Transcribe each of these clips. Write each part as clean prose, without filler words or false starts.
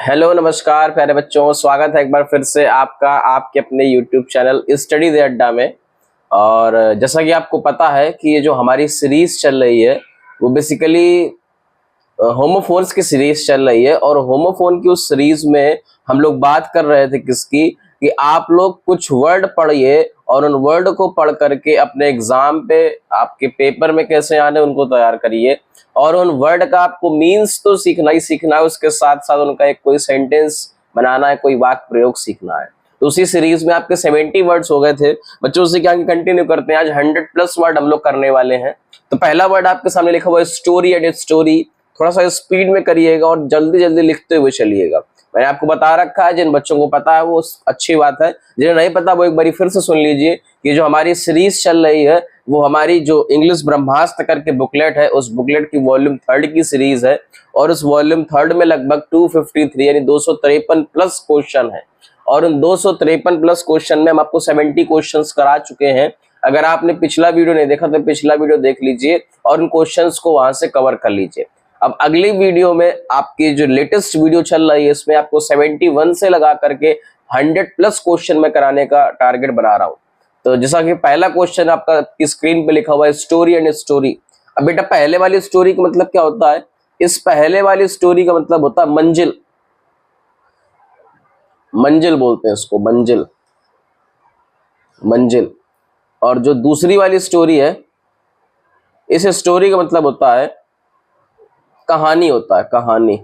Hello नमस्कार प्यारे बच्चों, स्वागत है एक बार फिर से आपका आपके अपने यूट्यूब चैनल स्टडी दे अड्डा में। और जैसा कि आपको पता है कि ये जो हमारी सीरीज चल रही है वो बेसिकली होमोफोन्स की सीरीज चल रही है। और होमोफोन की उस सीरीज में हम लोग बात कर रहे थे किसकी, कि आप लोग कुछ वर्ड पढ़िए और उन वर्ड को पढ़ करके अपने एग्जाम पे आपके पेपर में कैसे आने उनको तैयार करिए। और उन वर्ड का आपको मीन्स तो सीखना ही सीखना है, उसके साथ साथ उनका एक कोई सेंटेंस बनाना है, कोई वाक्य प्रयोग सीखना है। तो उसी सीरीज में आपके 70 वर्ड्स हो गए थे बच्चों, उसी के आगे कंटिन्यू करते हैं। आज 100+ वर्ड हम लोग करने वाले हैं। तो पहला वर्ड आपके सामने लिखा हुआ है स्टोरी एंड स्टोरी। थोड़ा सा स्पीड में करिएगा और जल्दी जल्दी लिखते हुए चलिएगा। मैंने आपको बता रखा है, जिन बच्चों को पता है वो अच्छी बात है, जिन्हें नहीं पता वो एक बार फिर से सुन लीजिए कि जो हमारी सीरीज चल रही है वो हमारी जो इंग्लिश ब्रह्मास्त्र करके बुकलेट है, उस बुकलेट की वॉल्यूम 3 की सीरीज है। और उस वॉल्यूम 3 में लगभग 253 यानी 253+ क्वेश्चन है। और उन 253+ क्वेश्चन में हम आपको 70 क्वेश्चंस करा चुके हैं। अगर आपने पिछला वीडियो नहीं देखा तो पिछला वीडियो देख लीजिए और उन क्वेश्चंस को वहां से कवर कर लीजिए। अब अगली वीडियो में आपकी जो लेटेस्ट वीडियो चल रही है इसमें आपको 71 से लगा करके 100+ क्वेश्चन में कराने का टारगेट बना रहा हूं। तो जैसा कि पहला क्वेश्चन आपका स्क्रीन पे लिखा हुआ है स्टोरी एंड स्टोरी। अब बेटा पहले वाली स्टोरी का मतलब क्या होता है? इस पहले वाली स्टोरी का मतलब होता है मंजिल। मंजिल बोलते हैं इसको, मंजिल, मंजिल। और जो दूसरी वाली स्टोरी है, इस स्टोरी का मतलब होता है कहानी, होता है कहानी।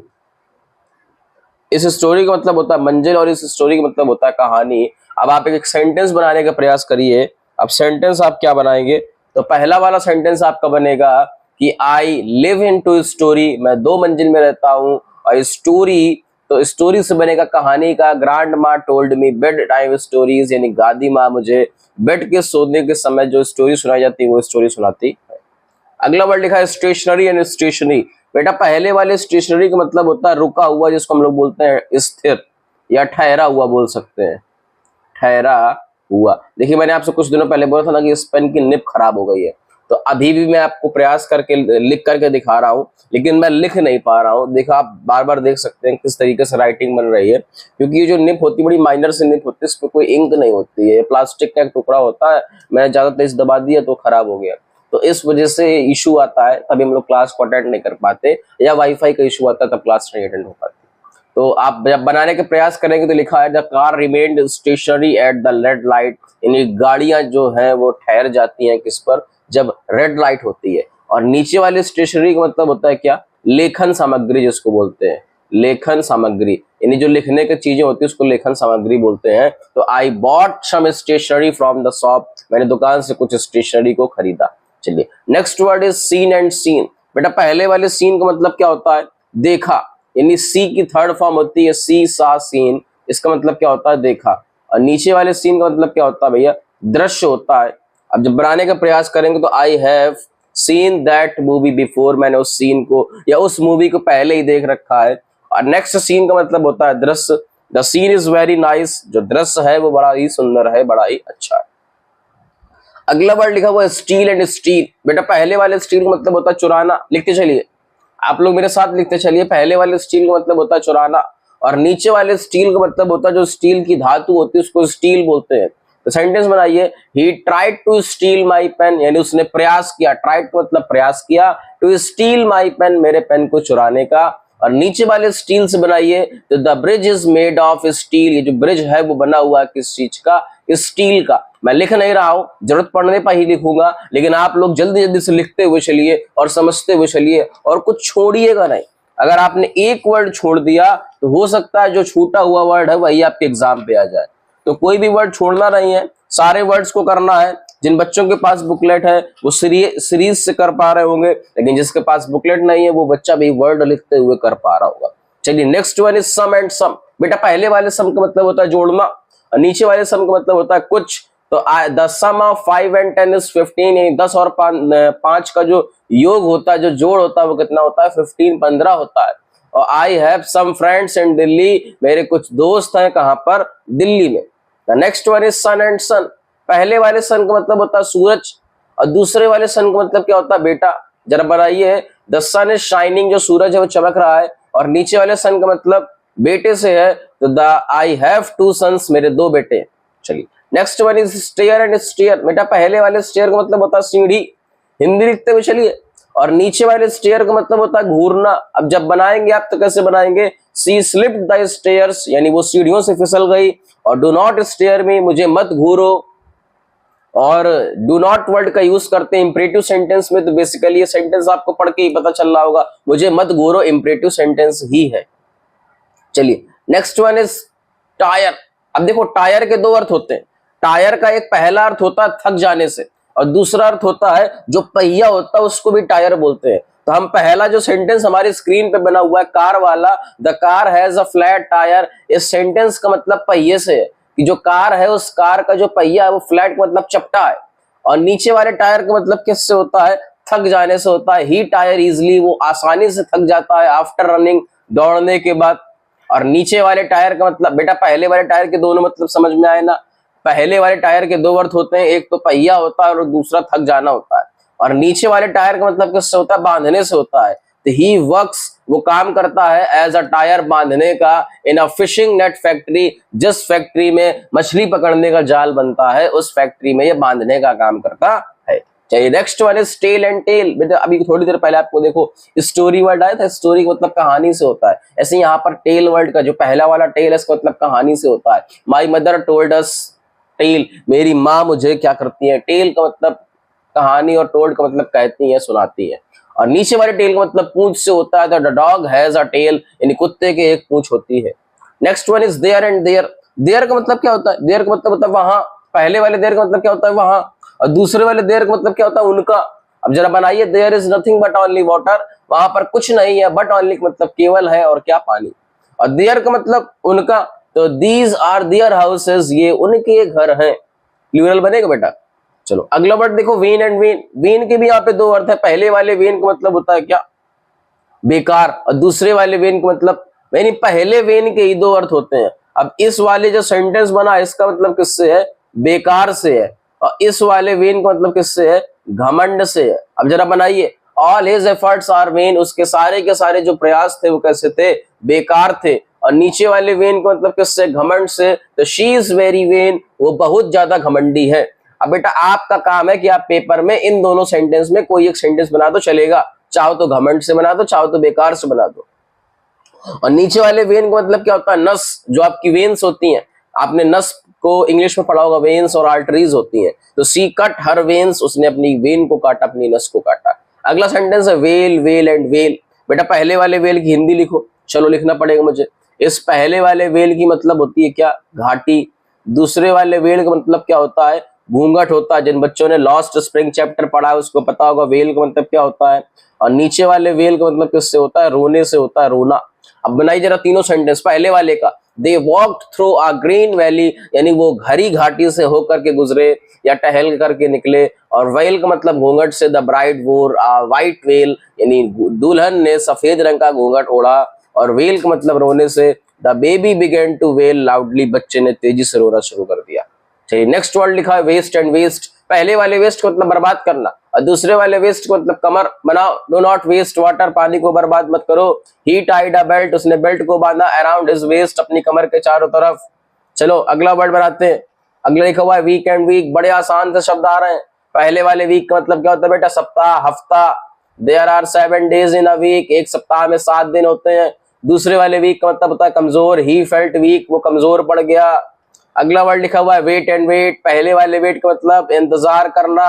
इस स्टोरी का मतलब होता है मंजिल और इस स्टोरी का मतलब होता है कहानी। अब आप एक सेंटेंस बनाने का प्रयास करिए। अब सेंटेंस आप क्या बनाएंगे? तो पहला वाला सेंटेंस आपका बनेगा कि I live in two storey, मैं 2 मंजिल में रहता हूं। और स्टोरी, तो स्टोरी से बनेगा कहानी का। ग्रांड माँ told me bed time stories, यानी दादी माँ मुझे बेड के सोने के समय जो स्टोरी सुनाई जाती है वो स्टोरी सुनाती है। अगला वर्ड लिखा है स्टेशनरी एंड स्टेशनरी। बेटा पहले वाले स्टेशनरी का मतलब होता है रुका हुआ, जिसको हम लोग बोलते हैं स्थिर या ठहरा हुआ बोल सकते हैं, ठहरा हुआ। देखिए मैंने आपसे कुछ दिनों पहले बोला था ना कि इस पेन की निब खराब हो गई है, तो अभी भी मैं आपको प्रयास करके लिख करके दिखा रहा हूं, लेकिन मैं लिख नहीं पा रहा हूं। देखा, आप बार बार देख सकते हैं किस तरीके से राइटिंग बन रही है, क्योंकि ये जो निब होती है बड़ी माइनर से निब होती है, इस पर कोई इंक नहीं होती है, प्लास्टिक का एक टुकड़ा होता है। मैंने ज्यादा तेज दबा दिया तो खराब हो गया, तो इस वजह से इशू आता है, तभी हम लोग क्लास को अटेंड नहीं कर पाते, या वाईफाई का इशू आता है तब क्लास नहीं अटेंड हो पाती। तो आप जब बनाने के प्रयास करेंगे तो लिखा है the car remained stationary at the red light, यानी गाड़ियां जो हैं वो ठहर जाती हैं किस पर? जब रेड लाइट होती है। और नीचे वाले स्टेशनरी का मतलब होता है क्या? लेखन सामग्री, जिसको बोलते हैं लेखन सामग्री, यानी जो लिखने की चीजें होती है उसको लेखन सामग्री बोलते हैं। तो I bought some stationery from the shop, मैंने दुकान से कुछ स्टेशनरी को खरीदा। चलिए next word is scene and seen. बेटा पहले वाले सीन का मतलब क्या होता है? देखा, यानी सी की 3rd फॉर्म होती है सी सा सीन, इसका मतलब क्या होता है? देखा। और नीचे वाले सीन का मतलब क्या होता है भैया? दृश्य होता है। अब जब बनाने का प्रयास करेंगे तो I have seen that movie before, मैंने उस सीन को या उस मूवी को पहले ही देख रखा है। और नेक्स्ट सीन का मतलब होता है दृश्य। The scene is very nice, जो दृश्य है वो बड़ा ही सुंदर है, बड़ा ही अच्छा है। अगला वर्ड लिखा हुआ है स्टील एंड स्टील। बेटा पहले वाले स्टील का मतलब होता है चुराना, लिखते चलिए, आप लोग मेरे साथ लिखते चलिए। पहले वाले स्टील का मतलब होता है चुराना, और नीचे वाले स्टील का मतलब होता है जो स्टील की धातु होती है उसको स्टील बोलते हैं। तो सेंटेंस बनाइए, he tried to steal my pen, यानी उसने प्रयास किया, ट्राइड मतलब प्रयास किया, टू स्टील माई पेन, मेरे पेन को चुराने का। और नीचे वाले स्टील से बनाइए, तो the bridge is made of steel, ये जो ब्रिज है वो बना हुआ है किस चीज का? स्टील का। मैं लिख नहीं रहा हूं, जरूरत पड़ने पर ही लिखूंगा, लेकिन आप लोग जल्दी जल्दी से लिखते हुए चलिए और समझते हुए चलिए, और कुछ छोड़िएगा नहीं। अगर आपने एक वर्ड छोड़ दिया तो हो सकता है जो छूटा हुआ वर्ड है वही आपके एग्जाम पे आ जाए। तो कोई भी वर्ड छोड़ना नहीं है, सारे वर्ड्स को करना है। जिन बच्चों के पास बुकलेट है वो सीरीज से कर पा रहे होंगे, लेकिन जिसके पास बुकलेट नहीं है वो बच्चा भी वर्ड लिखते हुए कर पा रहा होगा। चलिए next one is some and sum. बेटा पहले वाले सम का मतलब होता है जोड़ना, और नीचे वाले सम का मतलब होता है कुछ। तो the some of 5 and 10 is 15, यानी 10 और 5 का जो योग होता है, जो जोड़ होता है वो कितना होता है? 15, 15 होता है। और I have some friends in Delhi, मेरे कुछ दोस्त हैं कहां पर? दिल्ली में। The next one is sun and son. पहले वाले सन का मतलब होता है सूरज, और दूसरे वाले सन का मतलब क्या होता है? बेटा जरा बनाइए, द सन इज शाइनिंग, जो सूरज है वो चमक रहा है। और नीचे वाले सन का मतलब बेटे से है तो the I have two sons, मेरे दो बेटे हैं। चलिए next one is stair and stare. बेटा पहले वाले स्टेयर का मतलब होता है सीढ़ी, हिंदी लिखते हुए चलिए, और नीचे वाले स्टेयर का मतलब होता है घूरना। अब जब बनाएंगे आप तो कैसे बनाएंगे, सी स्लिप्ड द स्टेयर्स, यानी वो सीढ़ियों से फिसल गई, और डू नॉट स्टेयर मी, मुझे मत घूरो। और डू नॉट वर्ड का यूज करते हैं इंपरेटिव सेंटेंस में, तो बेसिकली ये सेंटेंस आपको पढ़ के ही पता चल रहा होगा, मुझे मत घूरो इंपरेटिव सेंटेंस ही है। चलिए नेक्स्ट वन इज टायर। अब देखो टायर के दो अर्थ होते हैं। टायर का एक पहला अर्थ होता है थक जाने से, और दूसरा अर्थ होता है जो पहिया होता है उसको भी टायर बोलते हैं। तो हम पहला जो सेंटेंस हमारी स्क्रीन पे बना हुआ है कार वाला, the car has a flat tyre, इस सेंटेंस का मतलब पहिए से है कि जो कार है उस कार का जो पहिया है वो फ्लैट मतलब चपटा है। और नीचे वाले टायर का मतलब किससे होता है, थक जाने से होता है। ही टायर इजिली, वो आसानी से थक जाता है, आफ्टर रनिंग, दौड़ने के बाद। और नीचे वाले टायर का मतलब, बेटा पहले वाले टायर के दोनों मतलब समझ में आए ना, पहले वाले टायर के दो अर्थ होते हैं, एक तो पहिया होता है और दूसरा थक जाना होता है। और नीचे वाले टायर का मतलब किससे होता है, बांधने से होता है। तो ही वर्क्स, वो काम करता है एज अ टायर, बांधने का, इन अ फिशिंग नेट फैक्ट्री, जिस फैक्ट्री में मछली पकड़ने का जाल बनता है उस फैक्ट्री में ये बांधने का काम करता है। चलिए next one is tale and tail. बेटा अभी थोड़ी देर पहले आपको देखो स्टोरी वर्ड आया था, स्टोरी का मतलब कहानी से होता है, ऐसे यहाँ पर टेल वर्ड का जो पहला वाला टेल है इसका मतलब कहानी से होता है। My mother told us tale, मेरी माँ मुझे क्या करती है, टेल का मतलब कहानी और टोल्ड का मतलब कहती है, सुनाती है। और नीचे वाले टेल का मतलब पूंछ से होता है, the dog has a tail, यानी कुत्ते के एक पूंछ होती है। Next one is there and their. There का मतलब क्या होता है, देयर का मतलब होता है वहां, पहले वाले देयर का मतलब क्या होता है वहां, और दूसरे वाले देयर का मतलब क्या होता है उनका। अब जरा बनाइए, there is nothing but only water, वहां पर कुछ नहीं है, बट ओनली का मतलब केवल है और क्या, पानी। और देयर का मतलब उनका, तो दीज आर देयर हाउसेस, ये उनके घर हैं, प्लूरल बनेगा बेटा। चलो अगला वर्ड देखो, वेन एंड वेन। वेन के भी यहाँ पे दो अर्थ है, पहले वाले वेन का मतलब होता है क्या, बेकार, और दूसरे वाले वेन का मतलब, यानी पहले वेन के ही दो अर्थ होते हैं। अब इस वाले जो सेंटेंस बना इसका मतलब किससे है, बेकार से है, और इस वाले वेन का मतलब किससे है, घमंड से है। अब जरा बनाइए, all his efforts are vain, उसके सारे के सारे जो प्रयास थे वो कैसे थे, बेकार थे। और नीचे वाले वेन का मतलब किससे, घमंड से, तो शी इज वेरी वेन, वो बहुत ज्यादा घमंडी है। अब बेटा आपका काम है कि आप पेपर में इन दोनों सेंटेंस में कोई एक सेंटेंस बना दो, चलेगा, चाहो तो घमंड से बना दो, चाहो तो बेकार से बना दो। और नीचे वाले वेन का मतलब क्या होता है, नस, जो आपकी वेन्स होती हैं, आपने नस को इंग्लिश में पढ़ा होगा, वेन्स और आर्टरीज होती हैं। तो सी कट हर वेन्स, उसने अपनी वेन को काटा, अपनी नस को काटा। अगला सेंटेंस है वेल, वेल एंड वेल। बेटा पहले वाले वेल की हिंदी लिखो, चलो लिखना पड़ेगा मुझे। इस पहले वाले वेल की मतलब होती है क्या, घाटी। दूसरे वाले वेल का मतलब क्या होता है, घूंघट होता है। जिन बच्चों ने लॉस्ट स्प्रिंग चैप्टर पढ़ा है उसको पता होगा वेल का मतलब क्या होता है। और नीचे वाले वेल का मतलब किससे होता है, रोने से होता है, रोना। अब बनाई जरा तीनों सेंटेंस। पहले वाले का, they walked through a green valley, यानी वो घरी घाटी से होकर के गुजरे या टहल करके निकले। और वेल का मतलब घूंघट से, द ब्राइड वोर अ व्हाइट वेल, यानी दुल्हन ने सफेद रंग का घूंघट ओढ़ा। और वेल का मतलब रोने से, the baby began to wail loudly, बच्चे ने तेजी से रोना शुरू कर दिया। चलिए नेक्स्ट वर्ड लिखा है वेस्ट एंड वेस्ट। पहले वाले वेस्ट को मतलब बर्बाद करना, और दूसरे वाले वेस्ट को मतलब कमर बनाओ। डू नॉट वेस्ट वाटर, पानी को बर्बाद मत करो। ही टाइड अ बेल्ट, उसने बेल्ट को बांधा, अराउंड हिज वेस्ट, अपनी कमर के चारों तरफ। चलो अगला वर्ड बनाते हैं। अगला लिखा हुआ है वीक एंड वीक। बड़े आसान से शब्द आ रहे हैं। पहले वाले वीक का मतलब क्या होता है बेटा, सप्ताह, हफ्ता। There are 7 days in a week, एक सप्ताह में 7 दिन होते हैं। दूसरे वाले वीक का मतलब होता है कमजोर, ही फेल्ट वीक, वो कमजोर पड़ गया। अगला वर्ड लिखा हुआ है वेट एंड वेट। पहले वाले वेट का मतलब इंतजार करना,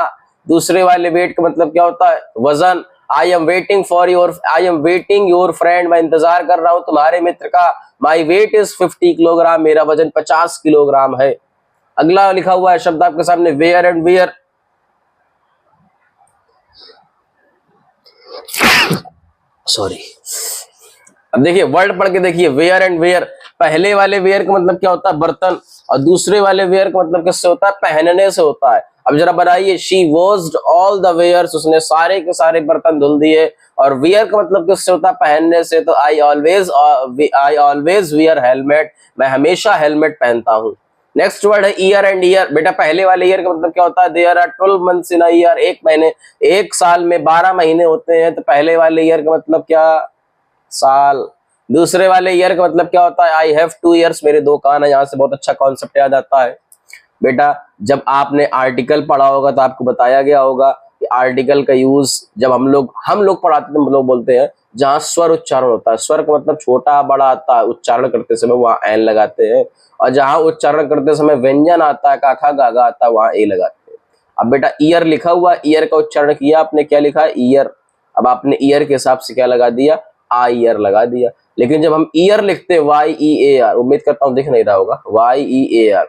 दूसरे वाले वेट का मतलब क्या होता है, वजन। I am waiting for your, I am waiting your friend, मैं इंतजार कर रहा हूं तुम्हारे मित्र का। माई वेट इज 50 किलोग्राम, मेरा वजन 50 किलोग्राम है। अगला लिखा हुआ है शब्द आपके सामने वेयर एंड वेयर। सॉरी, अब देखिए वर्ड पढ़ के देखिए, वेयर एंड वेयर। पहले वाले वेयर का मतलब क्या होता है, बर्तन, और दूसरे वाले वेयर का मतलब किससे होता है, पहनने से होता है। अब जरा बनाइए, she washed all the wares, उसने सारे के सारे बर्तन धुल दिए। और वेयर का मतलब किससे होता है, पहनने से। तो आई ऑलवेज वियर हेलमेट, मैं हमेशा हेलमेट पहनता हूँ। नेक्स्ट वर्ड है ईयर एंड ईयर। बेटा पहले वाले ईयर का मतलब क्या होता है, there are 12 months in a year, एक महीने, एक साल में 12 महीने होते हैं। तो पहले वाले ईयर का मतलब क्या, साल। दूसरे वाले ईयर का मतलब क्या होता है, आई हैव 2 ईयर्स, मेरे 2 कान है। यहाँ से बहुत अच्छा कॉन्सेप्ट याद आता है बेटा, जब आपने आर्टिकल पढ़ा होगा तो आपको बताया गया होगा कि आर्टिकल का यूज जब हम लोग पढ़ाते थे, हम लोग बोलते हैं जहां स्वर उच्चारण होता है, स्वर का मतलब छोटा बड़ा आता है, उच्चारण करते समय वहां एन लगाते हैं, और जहां उच्चारण करते समय व्यंजन आता है, काखा गागा आता है, वहां ए लगाते हैं। अब बेटा ईयर लिखा हुआ, ईयर का उच्चारण किया आपने, क्या लिखा है, ईयर। अब आपने ईयर के हिसाब से क्या लगा दिया, आई ईयर लगा दिया। लेकिन जब हम ईयर लिखते हैं YEAR, उम्मीद करता हूं दिख नहीं रहा होगा, YEAR,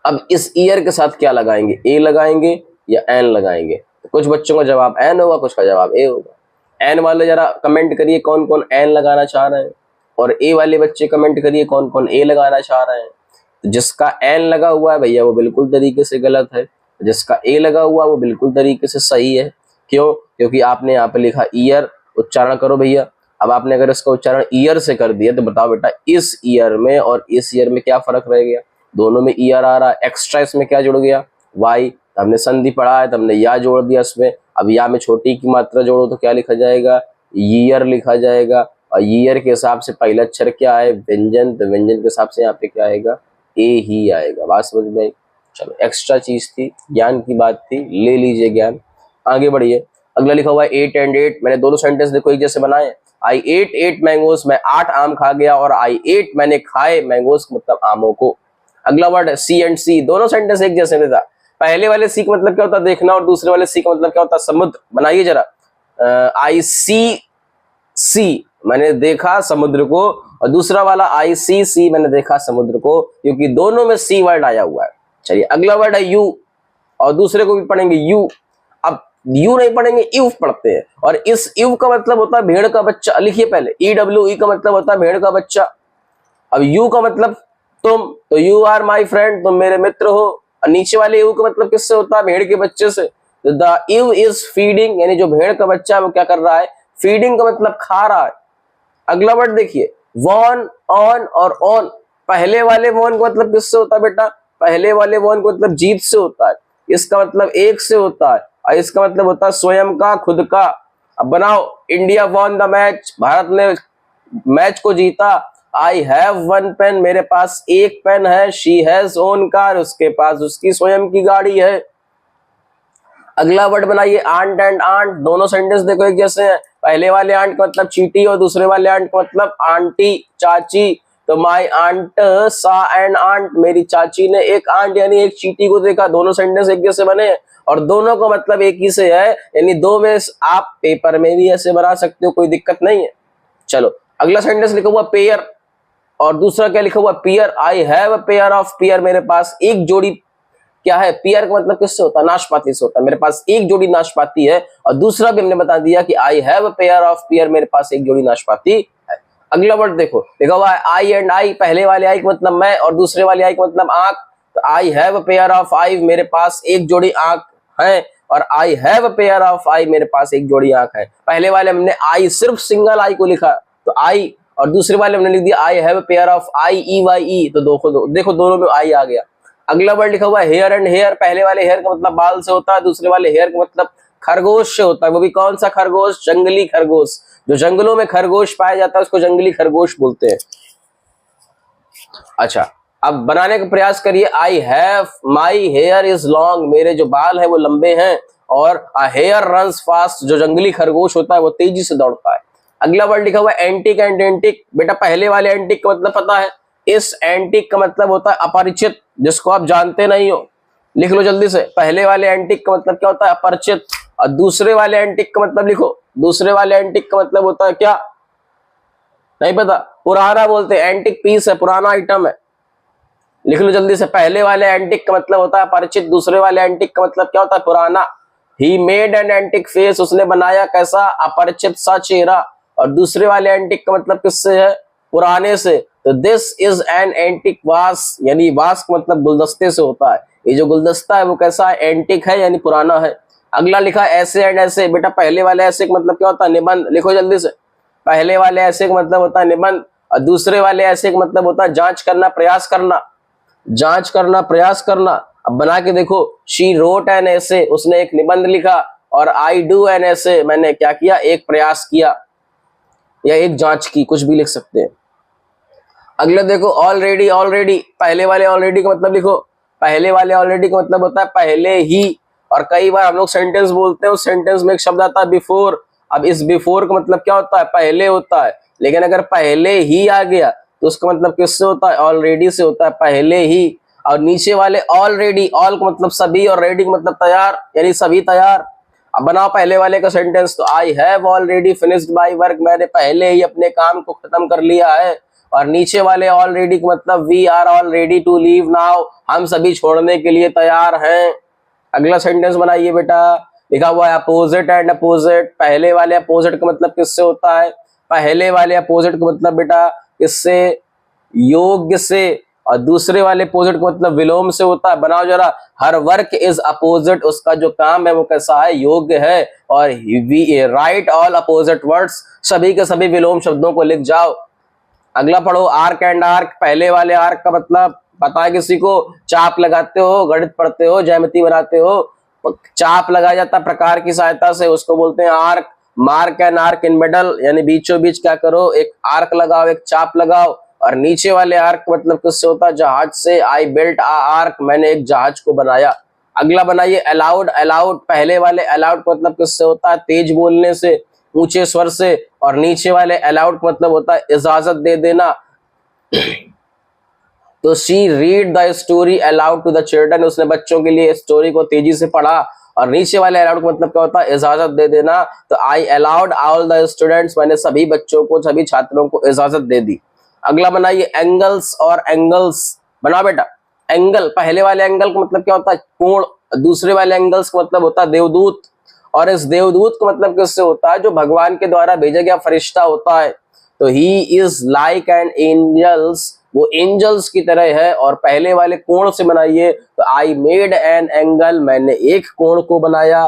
अब इस ईयर के साथ क्या लगाएंगे, ए लगाएंगे या एन लगाएंगे। तो कुछ बच्चों का जवाब एन होगा, कुछ का जवाब ए होगा। एन वाले जरा कमेंट करिए कौन कौन एन लगाना चाह रहे हैं, और ए वाले बच्चे कमेंट करिए कौन कौन ए लगाना चाह रहे हैं। तो जिसका एन लगा हुआ है भैया वो बिल्कुल तरीके से गलत है, जिसका ए लगा हुआ वो बिल्कुल तरीके से सही है। क्यों? क्योंकि आपने यहाँ पे लिखा ईयर, उच्चारण करो भैया। अब आपने अगर इसका उच्चारण ईयर से कर दिया तो बताओ बेटा इस ईयर में और इस ईयर में क्या फर्क रह गया, दोनों में ईयर आ रहा है, एक्स्ट्रा इसमें क्या जुड़ गया, वाई। हमने संधि पढ़ा है तो हमने या जोड़ दिया इसमें। अब या में छोटी की मात्रा जोड़ो तो क्या लिखा जाएगा, ईयर लिखा जाएगा। और ईयर के हिसाब से पहला अक्षर क्या है, व्यंजन, तो व्यंजन के हिसाब से यहाँ पे क्या आएगा, ए ही आएगा। बात समझ में आई? चलो एक्स्ट्रा चीज थी, ज्ञान की बात थी, ले लीजिए ज्ञान, आगे बढ़िए। अगला लिखा हुआ है 8 and 8, मैंने दोनों सेंटेंस देखो एक जैसे बनाए। आई एट 8 मैंगोज, मैं 8 आम खा गया, और आई एट मैंने खाए मैंगोज मतलब आमों को। अगला वर्ड सी एंड सी, दोनों सेंटेंस एक जैसे था। पहले वाले सी का मतलब क्या होता है देखना, और दूसरे वाले सी का मतलब क्या होता है समुद्र। बनाइए जरा, आई सी सी मैंने देखा समुद्र को, और दूसरा वाला आई सी सी मैंने देखा समुद्र को, क्योंकि दोनों में सी वर्ड आया हुआ है। चलिए अगला वर्ड है यू, और दूसरे को भी पढ़ेंगे यू। अब यू नहीं पढ़ेंगे, इव पढ़ते हैं, और इस इव का मतलब होता है भेड़ का बच्चा। लिखिए पहले, EWE का मतलब होता है भेड़ का बच्चा। अब यू का मतलब तुम, तो यू आर माई फ्रेंड, तुम मेरे मित्र हो। और नीचे वाले यू का मतलब किससे होता है, भेड़ के बच्चे से। तो द इव इज फीडिंग, यानी जो भेड़ का बच्चा है वो क्या कर रहा है, फीडिंग का मतलब खा रहा है। अगला वर्ड देखिए, वॉन, ऑन और ऑन। पहले वाले वॉन का मतलब किससे होता है बेटा, पहले वाले वॉन का मतलब जीत से होता है, इसका मतलब एक से होता है, और इसका मतलब होता है स्वयं का, खुद का। अब बनाओ, India won the match, Bharat ने मैच को जीता। आई हैव 1 पेन, मेरे पास एक पेन है। शी हैज ओन कार, उसके पास उसकी स्वयं की गाड़ी है। अगला वर्ड बनाइए आंट एंड आंट, दोनों सेंटेंस देखो एक जैसे हैं। पहले वाले आंट का मतलब चीटी, और दूसरे वाले आंट का मतलब आंटी, चाची। तो माई आंट सा एंड आंट, मेरी चाची ने एक आंट यानी एक चीटी को देखा। दोनों सेंटेंस एक जैसे बने, और दोनों का मतलब एक ही से है, यानी दो में आप पेपर में भी ऐसे बना सकते हो, कोई दिक्कत नहीं है। चलो अगला सेंटेंस लिखा हुआ पेयर, और दूसरा क्या लिखा हुआ pear. I have a pair of pear, मेरे पास एक जोड़ी क्या है, पियर का मतलब किससे होता है, नाशपाती से होता है। मेरे पास एक जोड़ी नाशपाती है। और दूसरा भी हमने बता दिया कि I have a pair of pear, मेरे पास एक जोड़ी नाशपाती है। अगला वर्ड देखो लिखा हुआ है आई एंड आई, पहले वाले आई का मतलब मैं, और दूसरे वाले आई का मतलब आंख। तो I have a pair of eye, मेरे पास एक जोड़ी आंख है, और I have a pair of eye, मेरे पास एक जोड़ी आंख है। पहले वाले हमने आई सिर्फ सिंगल आई को लिखा, तो आई, और दूसरे वाले हमने लिख दिया आई have a pair of I EYE, तो देखो दोनों में आई आ गया। अगला वर्ड लिखा हुआ है हेयर एंड हेयर, पहले वाले हेयर का मतलब बाल से होता है, दूसरे वाले हेयर का मतलब खरगोश से होता है। वो भी कौन सा खरगोश, जंगली खरगोश। जो जंगलों में खरगोश पाया जाता है उसको जंगली खरगोश बोलते हैं। अच्छा, अब बनाने का प्रयास करिए। I have my here is long, मेरे जो बाल है वो लंबे हैं, और अ हेयर रन्स फास्ट, जो जंगली खरगोश होता है वो तेजी से दौड़ता है। अगला वर्ड लिखा हुआ है एंटिक एंड एंटिक, बेटा पहले वाले एंटिक का मतलब पता है, इस एंटिक का मतलब होता है अपरिचित, जिसको आप जानते नहीं हो। लिख लो जल्दी से, पहले वाले एंटिक का मतलब क्या होता है, अपरिचित। और दूसरे वाले एंटिक का मतलब लिखो, दूसरे वाले एंटिक का मतलब होता है क्या, नहीं पता, पुराना बोलते हैं, एंटिक पीस है, पुराना आइटम है। लिख लो जल्दी से, पहले वाले एंटिक का मतलब होता है परिचित, दूसरे वाले एंटिक का मतलब क्या होता है, पुराना। He made an antique face, उसने बनाया कैसा, अपरिचित सा चेहरा। और दूसरे वाले एंटिक का मतलब किससे है, पुराने से। तो दिस इज एन एंटिक वास, यानी वास का मतलब गुलदस्ते से होता है। ये जो गुलदस्ता है वो कैसा है, एंटिक है, यानी पुराना है। अगला लिखा ऐसे एंड ऐसे, बेटा पहले वाले ऐसे का मतलब क्या होता है, निबंध। लिखो जल्दी से, पहले वाले ऐसे का मतलब होता है निबंध, और दूसरे वाले ऐसे का मतलब होता है जांच करना, प्रयास करना, जांच करना, प्रयास करना। अब बना के देखो, शी रोट एन ऐसे, उसने एक निबंध लिखा, और आई डू एन ऐसे, मैंने क्या किया, एक प्रयास किया। या एक जांच की, कुछ भी लिख सकते हैं। अगला देखो ऑलरेडी, ऑलरेडी पहले वाले ऑलरेडी का मतलब लिखो। पहले वाले ऑलरेडी का मतलब होता है पहले ही, और कई बार हम लोग सेंटेंस बोलते हैं, उस सेंटेंस में एक शब्द आता है बिफोर। अब इस बिफोर का मतलब क्या होता है, पहले होता है, लेकिन अगर पहले ही आ गया तो उसका मतलब किससे होता है, ऑलरेडी से होता है, पहले ही। और नीचे वाले ऑलरेडी, ऑल का मतलब सभी और रेडी का मतलब तैयार, यानी सभी तैयार। अब बनाओ पहले वाले का सेंटेंस, तो I have already finished my work, मैंने पहले ही अपने काम को खत्म कर लिया है। और नीचे वाले ऑलरेडी का मतलब we are all ready to leave now, हम सभी छोड़ने के लिए तैयार हैं। अगला सेंटेंस बनाइए बेटा, लिखा हुआ है अपोजिट एंड अपोजिट। पहले वाले अपोजिट का मतलब किससे होता है, पहले वाले अपोजिट का मतलब बेटा किससे, योग्य से, और दूसरे वाले अपोजिट का मतलब विलोम से होता है। बनाओ जरा, हर वर्क इज अपोजिट, उसका जो काम है वो कैसा है, योग्य है। और we write all opposite words, सभी के सभी विलोम शब्दों को लिख जाओ। अगला पढ़ो, आर्क एंड आर्क। पहले वाले आर्क का मतलब पता है किसी को, चाप लगाते हो, गणित पढ़ते हो, ज्यामिति बनाते हो, चाप लगाया जाता है प्रकार की सहायता से, उसको बोलते हैं arc. Mark and arc in middle, यानी बीचों बीच क्या करो, एक आर्क लगाओ, एक चाप लगाओ। और नीचे वाले आर्क मतलब किससे होता है, जहाज से। आई बिल्ट आ आर्क, मैंने एक जहाज को बनाया। अगला बनाइए अलाउड। अलाउड, पहले वाले अलाउड मतलब किससे होता है, तेज बोलने से, ऊंचे स्वर से। और नीचे वाले अलाउड मतलब होता है इजाजत दे देना। तो she read the story aloud to the children, उसने बच्चों के लिए स्टोरी को तेजी से पढ़ा। और नीचे वाले अलाउड मतलब क्या होता है, इजाजत दे देना। तो I allowed all the students, मैंने सभी बच्चों को, सभी छात्रों को इजाजत दे दी। अगला बनाइए एंगल्स और एंगल्स। बनाओ बेटा, एंगल, पहले वाले एंगल का मतलब क्या होता है, कोण। दूसरे वाले एंगल्स का मतलब होता है देवदूत। और इस देवदूत का मतलब किससे होता है, जो भगवान के द्वारा भेजा गया फरिश्ता होता है। तो he is like an angels, वो एंजल्स की तरह है। और पहले वाले कोण से बनाइए, तो आई मेड एन एंगल, मैंने एक कोण को बनाया।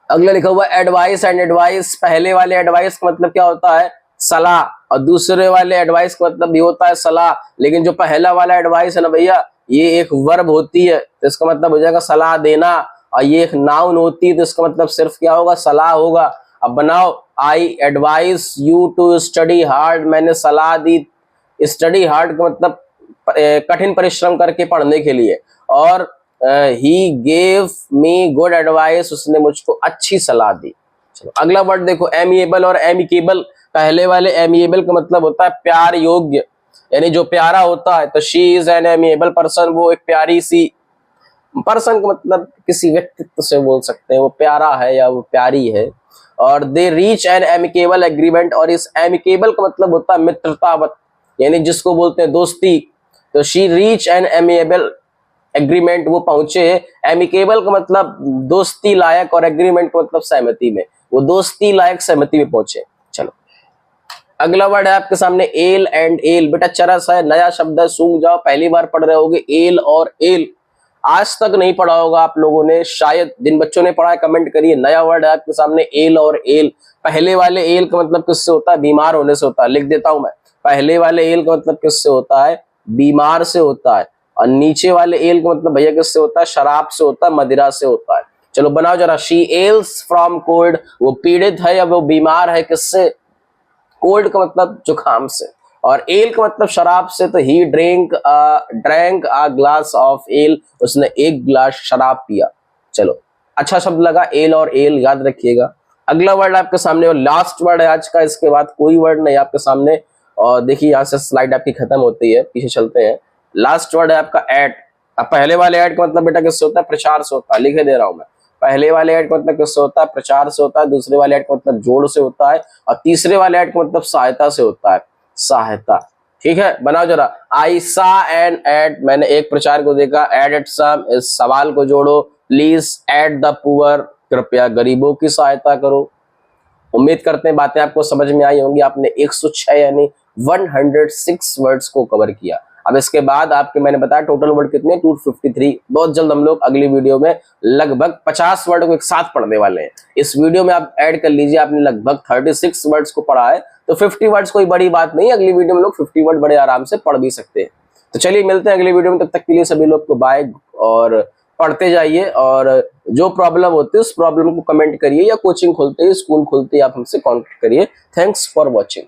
अगला लिखा हुआ एडवाइस एंड एडवाइस। पहले वाले एडवाइस का मतलब क्या होता है, सलाह, और दूसरे वाले एडवाइस का मतलब भी होता है सलाह। लेकिन जो पहला वाला एडवाइस है ना भैया, ये एक वर्ब होती है, तो इसका मतलब हो जाएगा सलाह देना। और ये एक नाउन होती है, तो इसका मतलब सिर्फ क्या होगा, सलाह होगा। अब बनाओ, I advice you to study hard, मैंने सलाह दी स्टडी हार्ड का मतलब कठिन परिश्रम करके पढ़ने के लिए। और he gave me good advice, उसने मुझको अच्छी सलाह दी। चलो अगला वर्ड देखो, एमिएबल और एमिकेबल। पहले वाले एमिएबल का मतलब होता है प्यार योग्य, यानी जो प्यारा होता है। तो she is an amiable person, वो एक प्यारी सी, पर्सन का मतलब किसी व्यक्तित्व से बोल सकते हैं, वो प्यारा है या वो प्यारी है। और they reach an amicable agreement, और इस एमिकेबल का मतलब होता है मित्रतावत, यानी जिसको बोलते हैं दोस्ती। तो she reach an amiable agreement, वो पहुंचे। एमिकेबल का मतलब दोस्ती लायक, और एग्रीमेंट का मतलब सहमति में, वो दोस्ती लायक सहमति में पहुंचे। चलो अगला वर्ड है आपके सामने एल एंड एल। बेटा चरस है, नया शब्द है, सूंघ जाओ, पहली बार पढ़ रहे होगे एल और एल, आज तक नहीं पढ़ा होगा आप लोगों ने, शायद जिन बच्चों ने पढ़ा है कमेंट करिए। नया वर्ड है आपके सामने एल और एल। पहले वाले एल का मतलब किससे होता है, बीमार होने से होता है, लिख देता हूं मैं। पहले वाले एल का मतलब किससे होता है, बीमार से होता है। और नीचे वाले एल का मतलब भैया किससे होता है, शराब से होता है, मदिरा से होता है। चलो बनाओ जरा, शी एल्स फ्रॉम कोल्ड, वो पीड़ित है या वो बीमार है किससे, कोल्ड का मतलब जुकाम से। और एल का मतलब शराब से, तो he drank a glass of L, उसने एक गिलास शराब पिया। चलो अच्छा शब्द लगा एल और एल, याद रखिएगा। अगला वर्ड आपके सामने, और लास्ट वर्ड है आज का, इसके बाद कोई वर्ड नहीं आपके सामने। और देखिए यहाँ से स्लाइड आपकी खत्म होती है, पीछे चलते हैं। लास्ट वर्ड है आपका ऐड। अब पहले वाले ऐड का मतलब बेटा किससे होता है, प्रचार से होता है, लिखे दे रहा हूं मैं। पहले वाले ऐड का मतलब किससे होता है, प्रचार से होता है। दूसरे वाले ऐड का मतलब जोड़ से होता है। और तीसरे वाले ऐड का मतलब सहायता से होता है, सहायता। ठीक है, बनाओ जरा, आई सा एन एड, मैंने एक प्रचार को देखा। एड एट सम, इस सवाल को जोड़ो। प्लीज एड द पुअर, कृपया गरीबों की सहायता करो। उम्मीद करते हैं बातें आपको समझ में आई होंगी। आपने 106 यानी 106 वर्ड्स को कवर किया। अब इसके बाद आपके मैंने बताया टोटल वर्ड कितने, 253। बहुत जल्द हम लोग अगली वीडियो में लगभग 50 वर्ड को एक साथ पढ़ने वाले हैं। इस वीडियो में आप ऐड कर लीजिए, आपने लगभग 36 वर्ड्स को पढ़ा है, तो 50 वर्ड्स कोई बड़ी बात नहीं। अगली वीडियो में लोग 50 वर्ड बड़े आराम से पढ़ भी सकते हैं। तो चलिए मिलते हैं अगली वीडियो में, तब तक के लिए सभी लोग को बाय। और पढ़ते जाइए और जो प्रॉब्लम होती है उस प्रॉब्लम को कमेंट करिए, या कोचिंग खोलते ही, स्कूल खोलते ही आप हमसे कॉन्टेक्ट करिए। Thanks for watching.